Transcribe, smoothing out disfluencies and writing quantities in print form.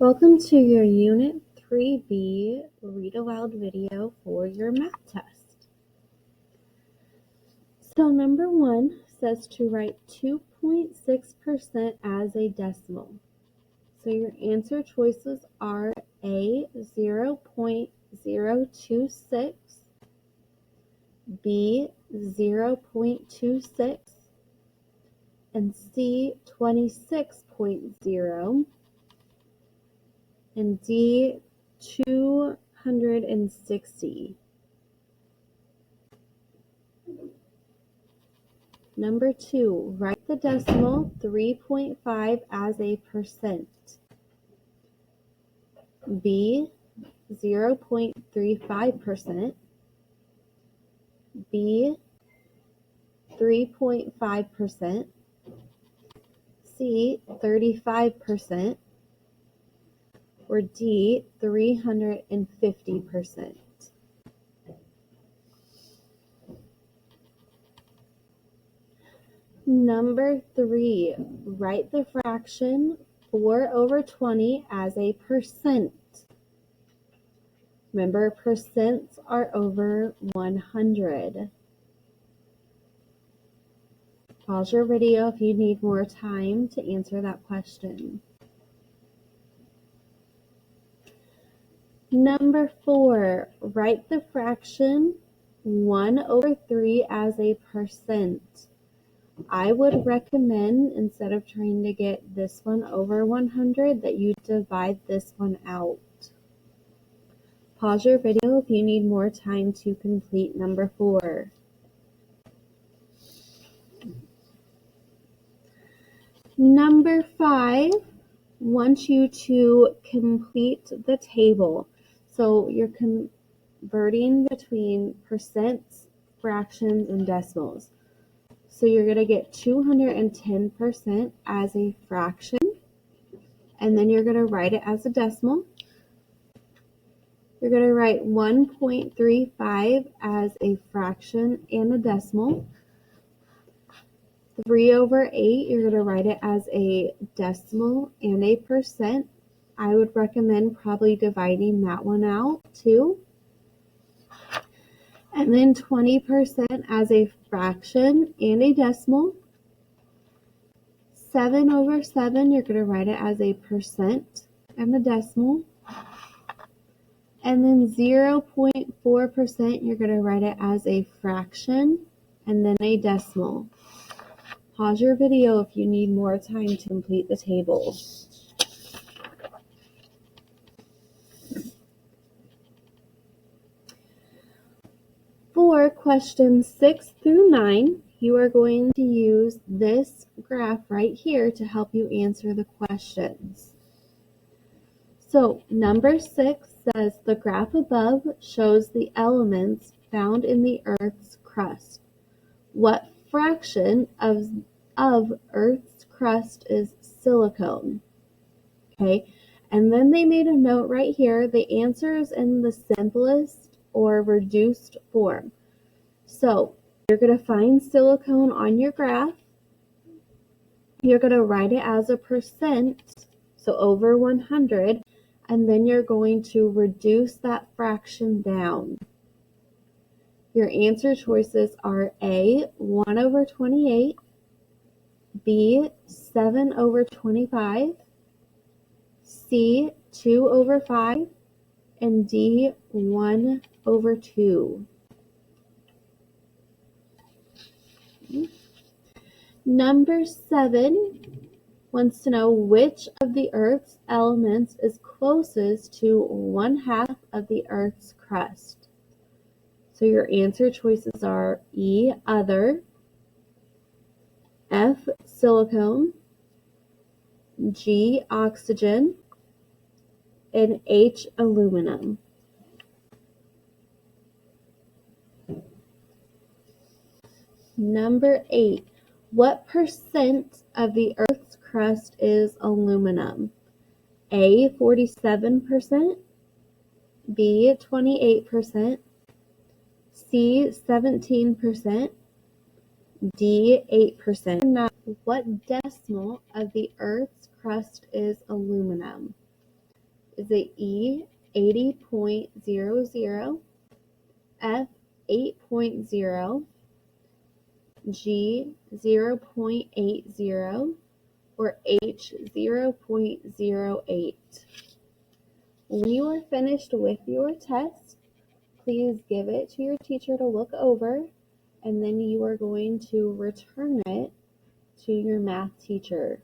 Welcome to your Unit 3B Read Aloud video for your math test. So number 1 says to write 2.6% as a decimal. So your answer choices are A, 0.026, B, 0.26, and C, 26.0, and D, 260. Number 2, write the decimal 3.5 as a percent. B, 0.35%. B, 3.5%. C, 35%. Or D, 350%. Number 3, write the fraction 4/20 as a percent. Remember, percents are over 100. Pause your video if you need more time to answer that question. Number 4, write the fraction 1/3 as a percent. I would recommend, instead of trying to get this one over 100, that you divide this one out. Pause your video if you need more time to complete number 4. Number 5 wants you to complete the table. So you're converting between percents, fractions, and decimals. So you're going to get 210% as a fraction, and then you're going to write it as a decimal. You're going to write 1.35 as a fraction and a decimal. 3/8, you're going to write it as a decimal and a percent. I would recommend probably dividing that one out too. And then 20% as a fraction and a decimal. 7/7, you're going to write it as a percent and a decimal. And then 0.4%, you're going to write it as a fraction and then a decimal. Pause your video if you need more time to complete the table. For questions 6 through 9, you are going to use this graph right here to help you answer the questions. So number 6 says the graph above shows the elements found in the Earth's crust. What fraction of Earth's crust is silicone? Okay, and then they made a note right here. The answer is in the simplest or reduced form. So you're going to find silicone on your graph. You're going to write it as a percent, so over 100, and then you're going to reduce that fraction down. Your answer choices are A, 1/28, B, 7/25, C, 2/5, and D, 1/2. Number 7 wants to know which of the Earth's elements is closest to 1/2 of the Earth's crust. So your answer choices are E, other, F, silicone, G, oxygen, and H, aluminum. Number 8, what percent of the Earth's crust is aluminum? A, 47%, B, 28%, C, 17%, D, 8%. Now, what decimal of the Earth's crust is aluminum? Is it E, 80.00, F, 8.0, G, 0.80, or H, 0.08? When you are finished with your test, please give it to your teacher to look over, and then you are going to return it to your math teacher.